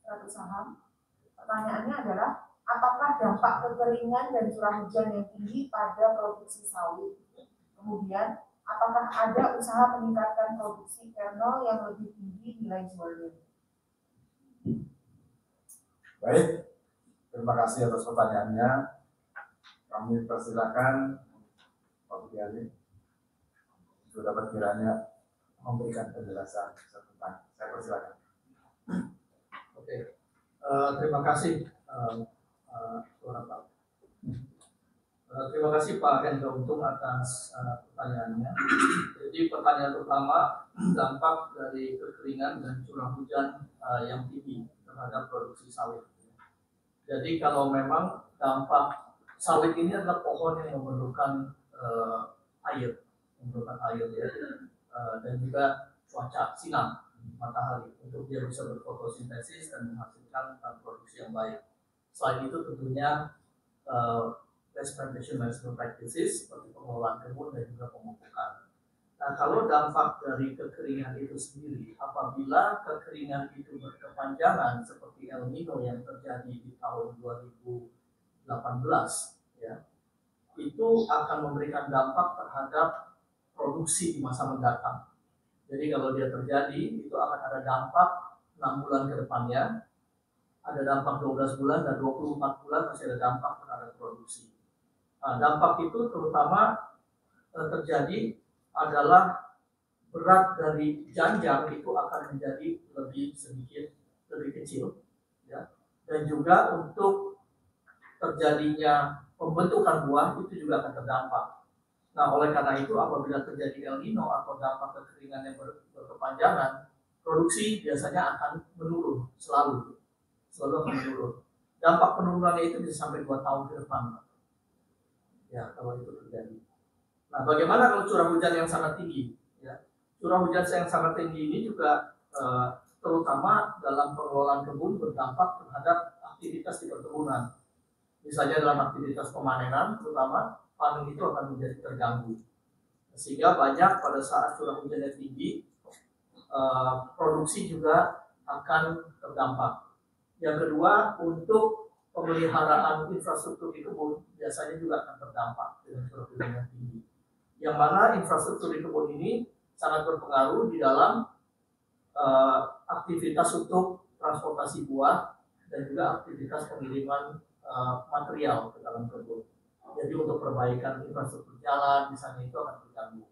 100 saham. Pertanyaannya adalah, apakah dampak kekeringan dan curah hujan yang tinggi pada produksi sawit? Kemudian, apakah ada usaha meningkatkan produksi kernel yang lebih tinggi nilai jualnya? Baik, terima kasih atas pertanyaannya. Kami persilakan Pak Budi Ali sudah dapat kiranya memberikan penjelasan tentang. Saya persilakan. Oke, terima kasih terima kasih Pak Hendra Untung atas pertanyaannya. Jadi pertanyaan pertama, dampak dari kekeringan dan curah hujan yang tinggi terhadap produksi sawit. Jadi kalau memang dampak sawit ini adalah pohon yang memerlukan air ya, dan juga cuaca sinar matahari untuk dia bisa berfotosintesis dan menghasilkan produksi yang baik. Selain itu tentunya best plantation management practices seperti pengelolaan kebun dan juga pemupukan. Nah, kalau dampak dari kekeringan itu sendiri, apabila kekeringan itu berkepanjangan seperti El Nino yang terjadi di tahun 2018, ya, itu akan memberikan dampak terhadap produksi di masa mendatang. Jadi kalau dia terjadi, itu akan ada dampak 6 bulan ke depannya, ada dampak 12 bulan dan 24 bulan masih ada dampak terhadap produksi. Nah, dampak itu terutama terjadi adalah berat dari janjang itu akan menjadi lebih kecil, ya. Dan juga untuk terjadinya pembentukan buah itu juga akan terdampak. Nah, oleh karena itu apabila terjadi El Nino atau dampak kekeringan yang berkepanjangan, produksi biasanya akan menurun selalu akan menurun. Dampak penurunannya itu bisa sampai 2 tahun ke depan, ya, kalau itu terjadi. Nah, bagaimana kalau curah hujan yang sangat tinggi? Ya, curah hujan yang sangat tinggi ini juga terutama dalam pengelolaan kebun berdampak terhadap aktivitas di perkebunan. Misalnya dalam aktivitas pemanenan, terutama panen itu akan menjadi terganggu. Sehingga banyak pada saat curah hujan yang tinggi, produksi juga akan terdampak. Yang kedua, untuk pemeliharaan infrastruktur di kebun biasanya juga akan terdampak dengan curah hujan yang tinggi. Yang mana infrastruktur di kebun ini sangat berpengaruh di dalam aktivitas untuk transportasi buah dan juga aktivitas pengiriman material ke dalam kebun. Jadi untuk perbaikan infrastruktur jalan misalnya itu akan terganggu.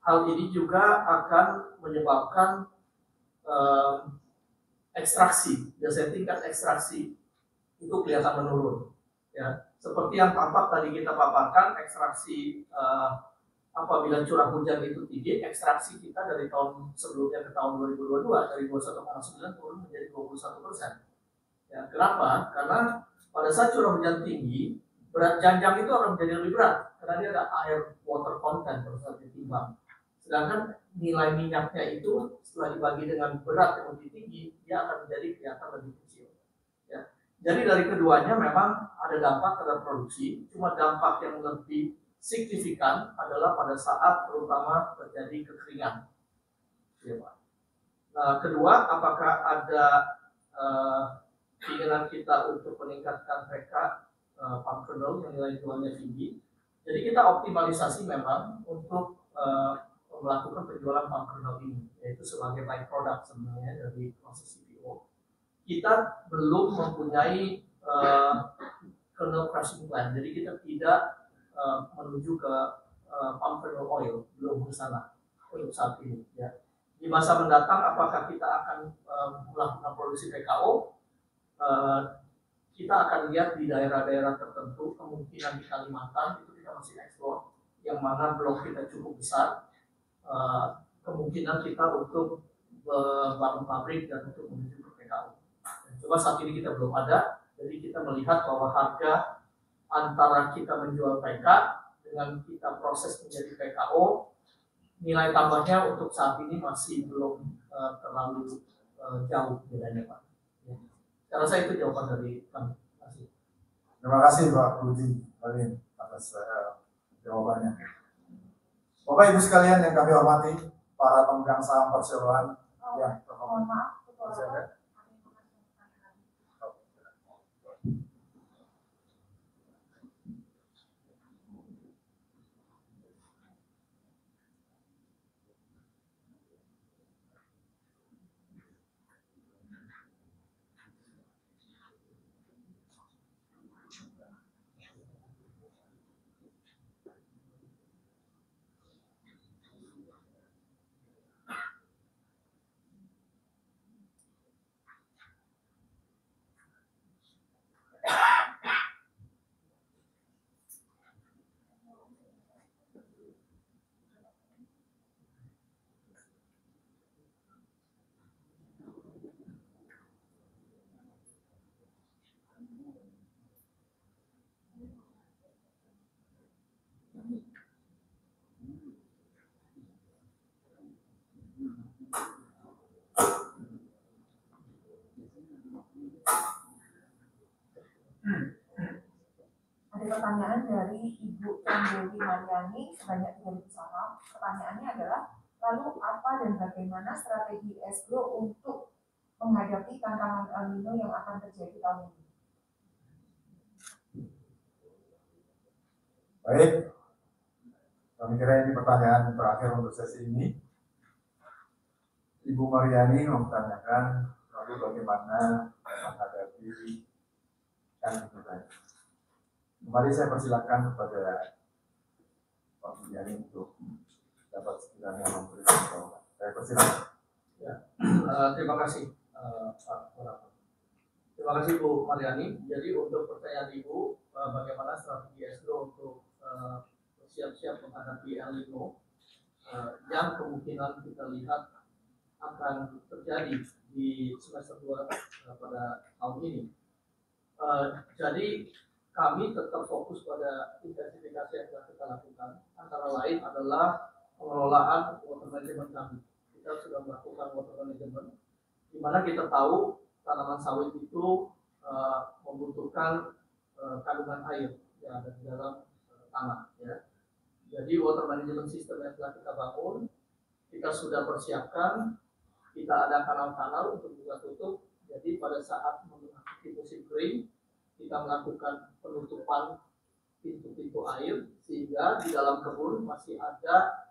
Hal ini juga akan menyebabkan ekstraksi, biasanya tingkat ekstraksi itu kelihatan menurun. Ya, seperti yang tampak tadi kita paparkan, ekstraksi apabila curah hujan itu tinggi, ekstraksi kita dari tahun sebelumnya ke tahun 2022 dari 21,9 turun menjadi 21%. Ya, kenapa? Karena pada saat curah hujan tinggi, berat janjang itu akan menjadi lebih berat karena dia ada air water content pada saat ditimbang. Sedangkan nilai minyaknya itu setelah dibagi dengan berat yang lebih tinggi, dia akan menjadi kelihatan lebih kecil. Ya. Jadi dari keduanya memang ada dampak terhadap produksi, cuma dampak yang lebih signifikan adalah pada saat terutama terjadi kekeringan. Ya, Pak. Nah, kedua, apakah ada keinginan kita untuk meningkatkan PK palm kernel yang nilai jualnya tinggi? Jadi kita optimalisasi memang untuk melakukan penjualan palm kernel ini, yaitu sebagai byproduct sebenarnya dari proses CPO. Kita belum mempunyai kernel crushing plant, jadi kita tidak menuju ke palm kernel oil, belum ke sana untuk saat ini. Ya. Di masa mendatang, apakah kita akan melakukan produksi PKO? Kita akan lihat di daerah-daerah tertentu, kemungkinan di Kalimantan itu kita masih eksplor, yang mana blok kita cukup besar. Kemungkinan kita untuk bangun pabrik dan untuk menuju ke PKO. Cuma saat ini kita belum ada, jadi kita melihat bahwa harga antara kita menjual PK dengan kita proses menjadi PKO, nilai tambahnya untuk saat ini masih belum terlalu jauh bedanya, Pak. Ya. Saya rasa itu jawaban dari kami. Terima kasih Pak Budi Balim atas jawabannya. Bapak Ibu sekalian yang kami hormati, para pemegang saham perseroan yang terhormat. Ada pertanyaan dari Ibu Candeli Mariani sebanyak 3.000 salam. Pertanyaannya adalah, lalu apa dan bagaimana strategi Escrow untuk menghadapi tantangan El Nino yang akan terjadi tahun ini? Baik, kami kira ini pertanyaan terakhir untuk sesi ini. Ibu Mariani mempertanyakan lalu bagaimana menghadapi El Nino. Kembali saya persilakan kepada Pak Mariani untuk dapat sekiranya memberikan jawaban. Saya persilakan. Ya, terima kasih Pak Warapan. Terima kasih Bu Mariani. Jadi untuk pertanyaan Ibu, bagaimana strategi Escrow untuk siap-siap menghadapi El Nino yang kemungkinan kita lihat akan terjadi di semester 2 pada tahun ini. Jadi kami tetap fokus pada intensifikasi yang telah kita lakukan. Antara lain adalah pengelolaan water management kami. Kita sudah melakukan water management, di mana kita tahu tanaman sawit itu membutuhkan kandungan air yang ada di dalam tanah. Ya. Jadi water management system yang telah kita bangun, kita sudah persiapkan, kita ada kanal-kanal untuk buka tutup. Jadi pada saat memasuki musim kering, kita melakukan penutupan pintu-pintu air sehingga di dalam kebun masih ada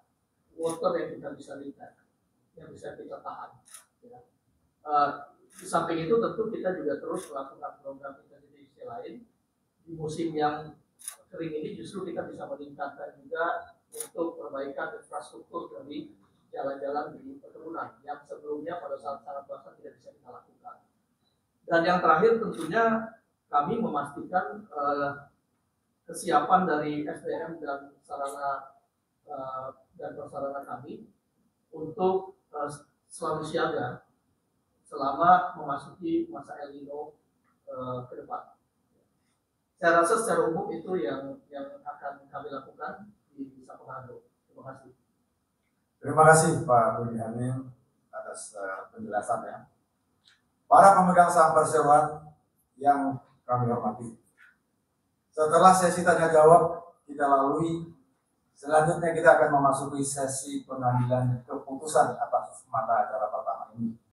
water yang kita bisa lihat, yang bisa kita tahan. Ya. Di samping itu tentu kita juga terus melakukan program intensifikasi lain. Di musim yang kering ini justru kita bisa meningkatkan juga untuk perbaikan infrastruktur dari jalan-jalan di perkebunan yang sebelumnya pada saat sangat basah tidak bisa kita lakukan. Dan yang terakhir tentunya kami memastikan kesiapan dari SDM dan sarana dan prasarana kami untuk selalu siaga selama memasuki masa El Nino ke depan. Saya rasa secara umum itu yang akan kami lakukan di Saponado. Terima kasih. Terima kasih Pak Budi Hamim atas penjelasannya. Para pemegang saham perseroan yang kami hormati. Setelah sesi tanya jawab kita lalui, selanjutnya kita akan memasuki sesi pengambilan keputusan atas mata acara pertama ini.